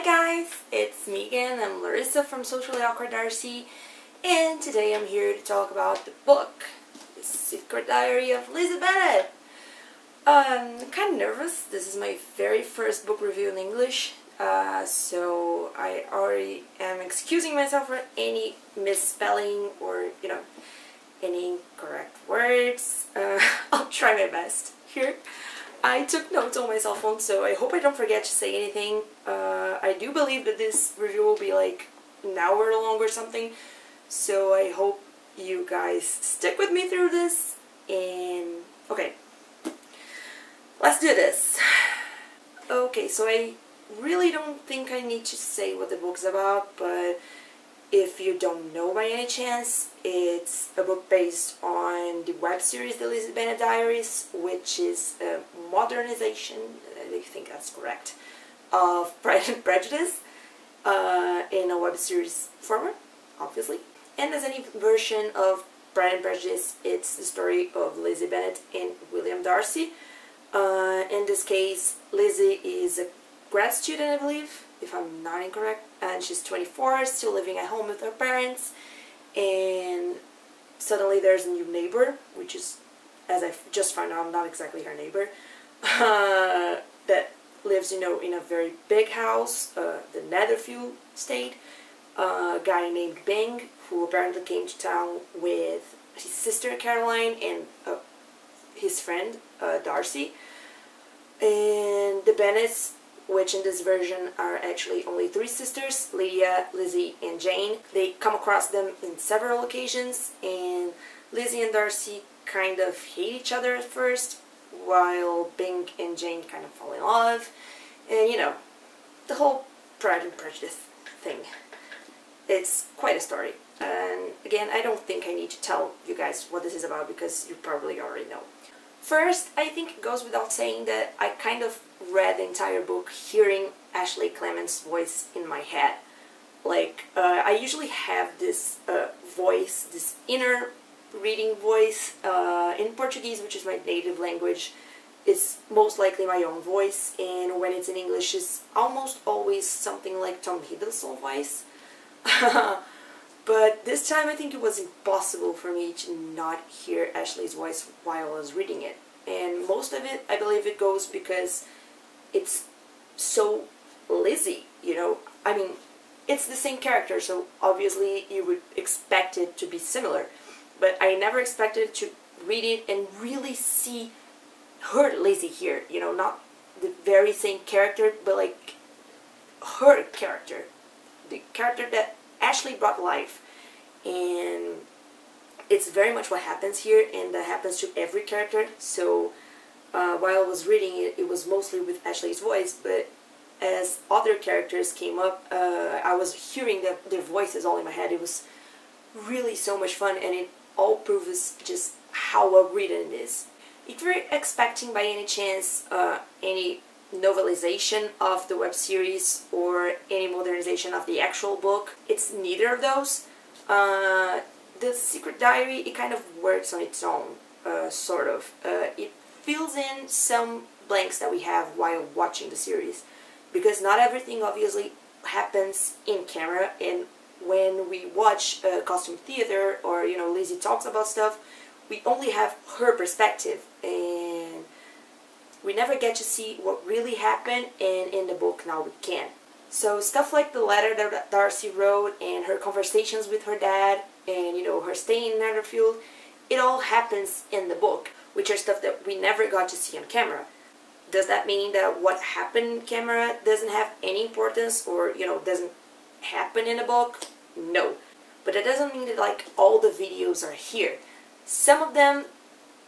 Hi guys, it's me again. I'm Larissa from Socially Awkward Darcy, and today I'm here to talk about the book, The Secret Diary of Lizzie Bennet. I'm kind of nervous. This is my very first book review in English, so I already am excusing myself for any misspelling or, any incorrect words. I'll try my best here. I took notes on my cell phone, so I hope I don't forget to say anything. I do believe that this review will be like an hour long or something, so I hope you guys stick with me through this. And okay, let's do this. Okay, so I really don't think I need to say what the book's about, but if you don't know by any chance, it's a book based on the web series The Lizzie Bennet Diaries, which is a modernization, I think that's correct, of Pride and Prejudice in a web series format, obviously. And as any version of Pride and Prejudice, it's the story of Lizzie Bennet and William Darcy. In this case, Lizzie is a grad student, I believe, if I'm not incorrect, and she's 24, still living at home with her parents, and suddenly there's a new neighbor, which is, as I just found out, not exactly her neighbor, that lives, in a very big house, the Netherfield State, a guy named Bing, who apparently came to town with his sister Caroline and his friend Darcy, and the Bennets, which in this version are actually only three sisters, Lydia, Lizzie, and Jane. They come across them in several occasions, and Lizzie and Darcy kind of hate each other at first, while Bing and Jane kind of fall in love, and the whole Pride and Prejudice thing. It's quite a story, and again, I don't think I need to tell you guys what this is about because you probably already know. First, I think it goes without saying that I kind of read the entire book hearing Ashley Clement's voice in my head. Like, I usually have this voice, this inner reading voice in Portuguese, which is my native language. It's most likely my own voice, and when it's in English, it's almost always something like Tom Hiddleston's voice. But this time I think it was impossible for me to not hear Ashley's voice while I was reading it. And most of it, I believe it goes because it's so Lizzie, I mean, it's the same character, so obviously you would expect it to be similar. But I never expected to read it and really see her Lizzie here, not the very same character, but like her character. The character that Ashley brought life, and it's very much what happens here, and that happens to every character. So while I was reading it, it was mostly with Ashley's voice, but as other characters came up, I was hearing their voices all in my head. It was really so much fun, and it all proves just how well written it is. If you're expecting by any chance any novelization of the web series or any modernization of the actual book, it's neither of those. The Secret Diary, it kind of works on its own, sort of. It fills in some blanks that we have while watching the series, because not everything obviously happens in camera, and when we watch costume theater or Lizzie talks about stuff, we only have her perspective, and we never get to see what really happened, and in the book now we can. So stuff like the letter that Darcy wrote and her conversations with her dad and her staying in Netherfield, it all happens in the book, which are stuff that we never got to see on camera. Does that mean that what happened in camera doesn't have any importance or doesn't happen in the book? No. But that doesn't mean that like all the videos are here. Some of them,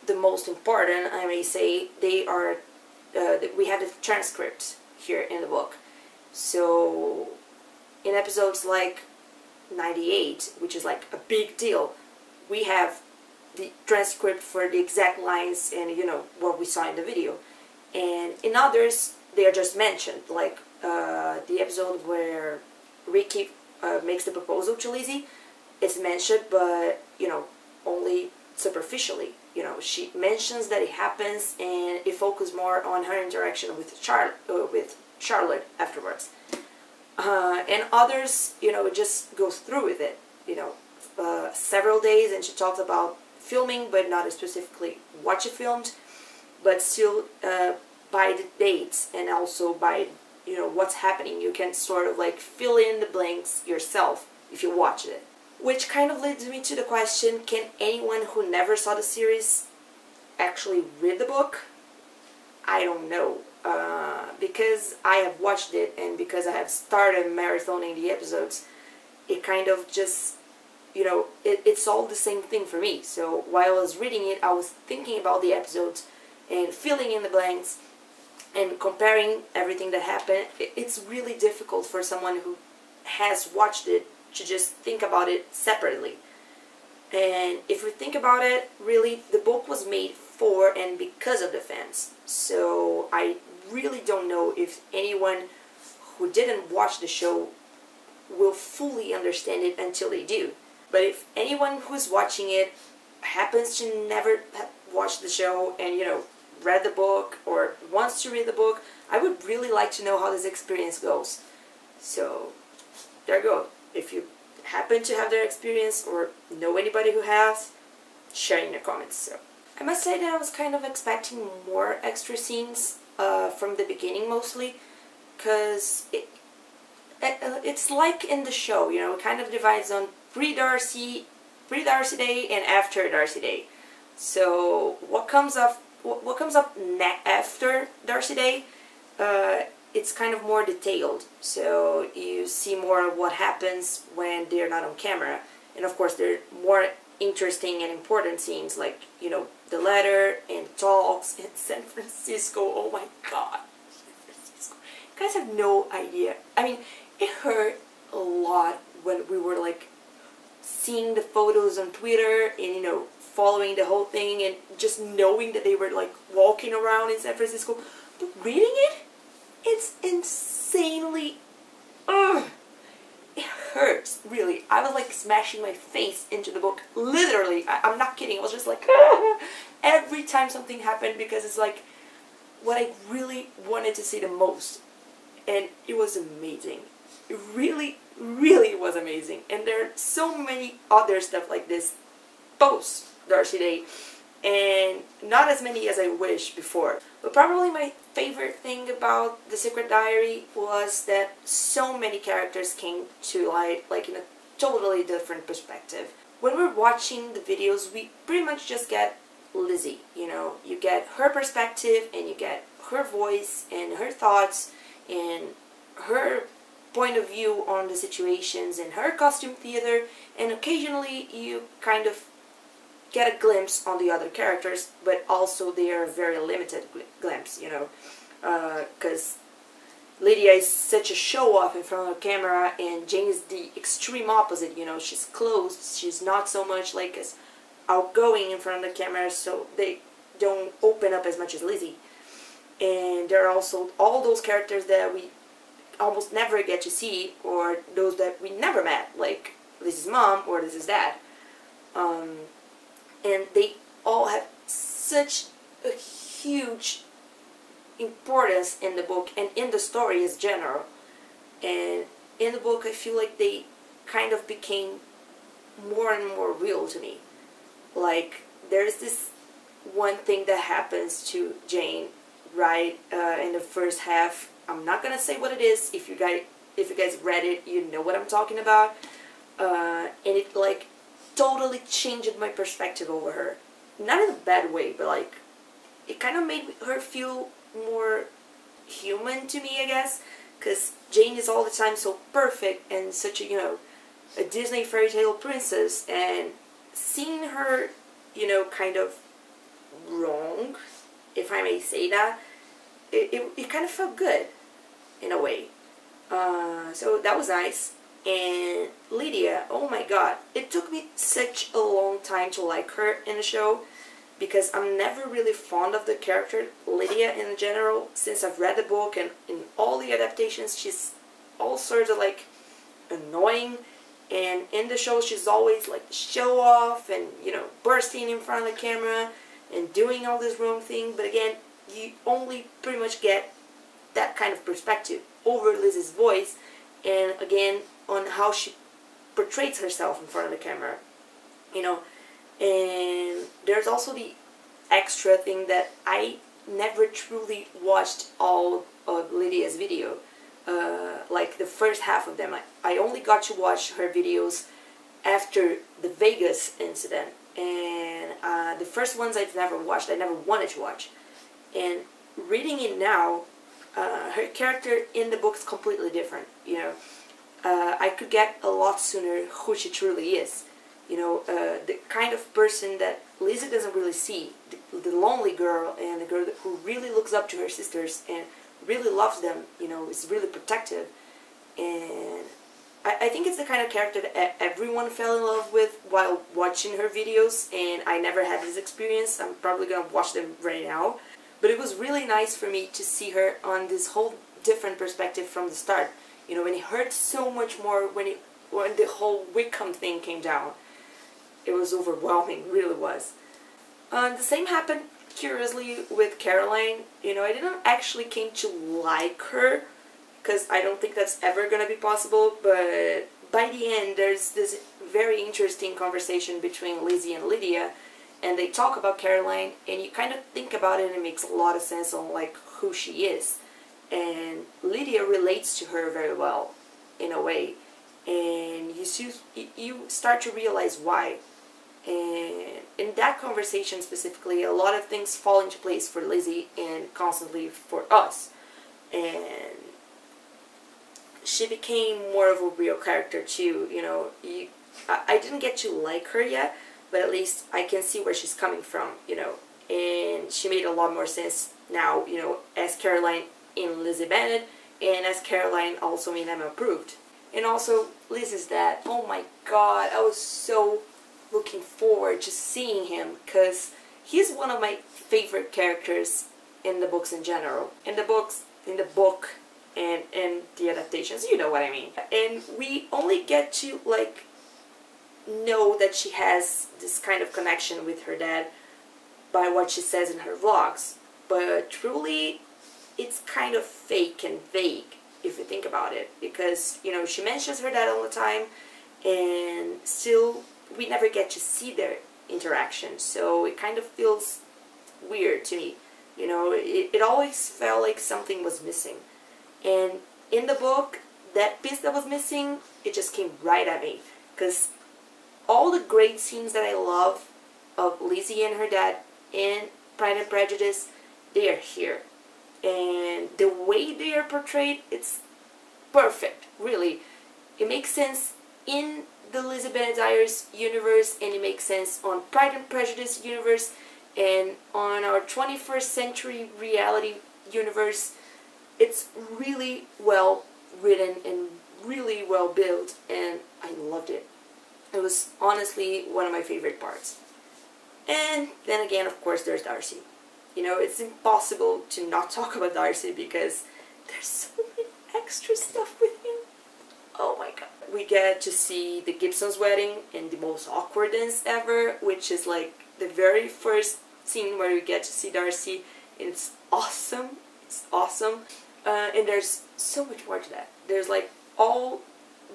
the most important, I may say, they are, we have the transcripts here in the book. So in episodes like 98, which is like a big deal, we have the transcript for the exact lines and what we saw in the video. And in others, they are just mentioned, like the episode where Ricky makes the proposal to Lizzie. It's mentioned, but only superficially. She mentions that it happens, and it focuses more on her interaction with Charlotte afterwards. And others, you know, just goes through with it, you know, several days, and she talks about filming, but not specifically what she filmed, but still by the dates and also by, you know, what's happening. You can sort of like fill in the blanks yourself if you watch it. Which kind of leads me to the question, can anyone who never saw the series actually read the book? I don't know. Because I have watched it and because I have started marathoning the episodes, it kind of just, you know, it's all the same thing for me. So while I was reading it, I was thinking about the episodes and filling in the blanks and comparing everything that happened. It's really difficult for someone who has watched it to just think about it separately. And if we think about it, really, the book was made for and because of the fans. So I really don't know if anyone who didn't watch the show will fully understand it until they do. But if anyone who's watching it happens to never have watched the show and, you know, read the book or wants to read the book, I would really like to know how this experience goes. So there you go. If you happen to have their experience or know anybody who has, share in the comments. So I must say that I was kind of expecting more extra scenes from the beginning, mostly because it's like in the show, you know, it kind of divides on pre-Darcy Day and after Darcy Day. So what comes up after Darcy Day, it's kind of more detailed. So you see more of what happens when they're not on camera, and of course there are more interesting and important scenes, like, you know, the letter and talks in San Francisco. Oh my god, San Francisco! You guys have no idea. I mean, it hurt a lot when we were like seeing the photos on Twitter and, you know, following the whole thing and just knowing that they were like walking around in San Francisco. But reading it, it's insanely, it hurts, really. I was like smashing my face into the book, literally. I'm not kidding. I was just like, every time something happened, because it's like what I really wanted to see the most. And it was amazing. It really, really was amazing. And there are so many other stuff like this post Darcy Day, and not as many as I wish before. But probably my favorite thing about The Secret Diary was that so many characters came to light, like in a totally different perspective. When we're watching the videos, we pretty much just get Lizzie, you know, you get her perspective and you get her voice and her thoughts and her point of view on the situations and her costume theater, and occasionally you kind of get a glimpse on the other characters, but also they are a very limited glimpse, you know, because Lydia is such a show-off in front of the camera, and Jane is the extreme opposite, you know, she's closed, she's not so much like as outgoing in front of the camera, so they don't open up as much as Lizzie. And there are also all those characters that we almost never get to see, or those that we never met, like Lizzie's mom or Lizzie's dad. And they all have such a huge importance in the book and in the story as general. And in the book, I feel like they kind of became more and more real to me. Like, there's this one thing that happens to Jane right in the first half. I'm not gonna say what it is. If you guys read it, you know what I'm talking about. And it like totally changed my perspective over her. Not in a bad way, but like it kind of made her feel more human to me, I guess. Because Jane is all the time so perfect and such a, you know, a Disney fairy tale princess, and seeing her, you know, kind of wrong, if I may say that, it kind of felt good in a way. So that was nice. And Lydia, oh my god, it took me such a long time to like her in the show, because I'm never really fond of the character Lydia in general. Since I've read the book and in all the adaptations, she's all sorts of like annoying, and in the show she's always like the show off and, you know, bursting in front of the camera and doing all this wrong thing. But again, you only pretty much get that kind of perspective over Lizzie's voice and again on how she portrays herself in front of the camera, you know. And there's also the extra thing that I never truly watched all of Lydia's video, like the first half of them. I only got to watch her videos after the Vegas incident, and the first ones I've never watched, I never wanted to watch. And reading it now, her character in the book is completely different, you know. I could get a lot sooner who she truly is. You know, the kind of person that Lizzie doesn't really see, the lonely girl, and the girl who really looks up to her sisters and really loves them, you know, is really protective. And I think it's the kind of character that everyone fell in love with while watching her videos, and I never had this experience. I'm probably going to watch them right now. But it was really nice for me to see her on this whole different perspective from the start. You know, when it hurt so much more when the whole Wickham thing came down. It was overwhelming, really was. The same happened, curiously, with Caroline. You know, I didn't actually came to like her, because I don't think that's ever going to be possible, but by the end there's this very interesting conversation between Lizzie and Lydia, and they talk about Caroline, and you kind of think about it and it makes a lot of sense on like who she is. And Lydia relates to her very well, in a way, and you start to realize why. And in that conversation specifically, a lot of things fall into place for Lizzie and constantly for us. And she became more of a real character too, you know. I didn't get to like her yet, but at least I can see where she's coming from, you know. And she made a lot more sense now, you know, as Caroline in Lizzie Bennet, and as Caroline also in Emma Approved. And also Lizzie's dad, oh my god, I was so looking forward to seeing him, because he's one of my favorite characters in the books in general. In the book, and the adaptations, you know what I mean. And we only get to like know that she has this kind of connection with her dad by what she says in her vlogs, but truly it's kind of fake and vague if you think about it, because, you know, she mentions her dad all the time and still we never get to see their interaction, so it kind of feels weird to me, you know. It always felt like something was missing. And in the book, that piece that was missing, it just came right at me. Because all the great scenes that I love of Lizzie and her dad in Pride and Prejudice, they are here. And the way they are portrayed, it's perfect, really. It makes sense in the Lizzie Bennet Diaries universe, and it makes sense on Pride and Prejudice universe, and on our 21st century reality universe. It's really well written and really well built, and I loved it. It was honestly one of my favorite parts. And then again, of course, there's Darcy. You know, it's impossible to not talk about Darcy because there's so much extra stuff with him. Oh my god. We get to see the Gibson's wedding in the most awkward dance ever, which is like the very first scene where we get to see Darcy. It's awesome. It's awesome. And there's so much more to that. There's like all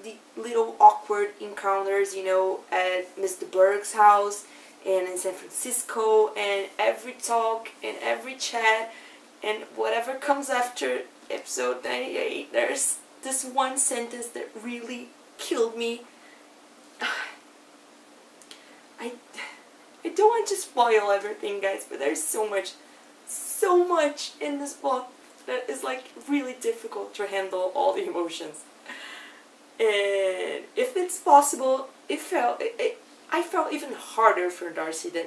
the little awkward encounters, you know, at Mr. Berg's house and in San Francisco, and every talk and every chat and whatever comes after episode 98. There's this one sentence that really killed me. I don't want to spoil everything, guys, but there's so much in this book that is like really difficult to handle all the emotions. And if it's possible, I felt even harder for Darcy than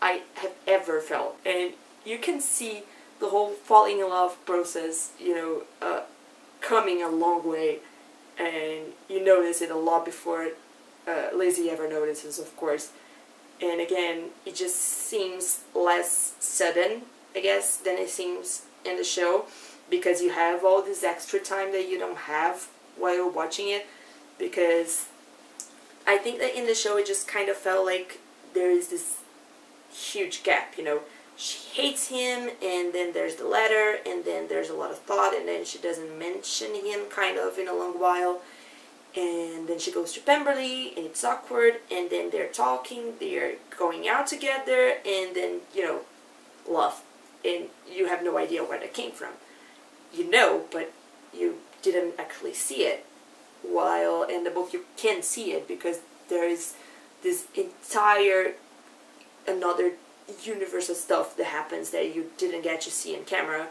I have ever felt. And you can see the whole falling in love process, you know, coming a long way. And you notice it a lot before Lizzie ever notices, of course. And again, it just seems less sudden, I guess, than it seems in the show, because you have all this extra time that you don't have while you're watching it. Because I think that in the show it just kind of felt like there is this huge gap, you know. she hates him, and then there's the letter, and then there's a lot of thought, and then she doesn't mention him kind of in a long while, and then she goes to Pemberley, and it's awkward, and then they're talking, they're going out together, and then, you know, love, and you have no idea where that came from. You know, but you didn't actually see it, while in the book you can see it, because there is this entire another universe of stuff that happens that you didn't get to see in camera,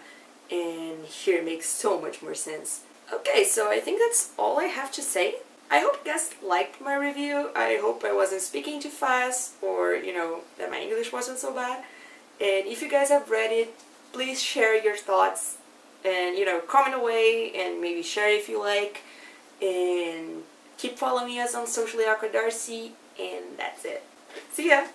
and here it makes so much more sense. Okay, so I think that's all I have to say. I hope you guys liked my review. I hope I wasn't speaking too fast, or, you know, that my English wasn't so bad. And if you guys have read it, please share your thoughts, and, you know, comment away, and maybe share if you like, and keep following us on Socially Awkward Darcy, and that's it. See ya!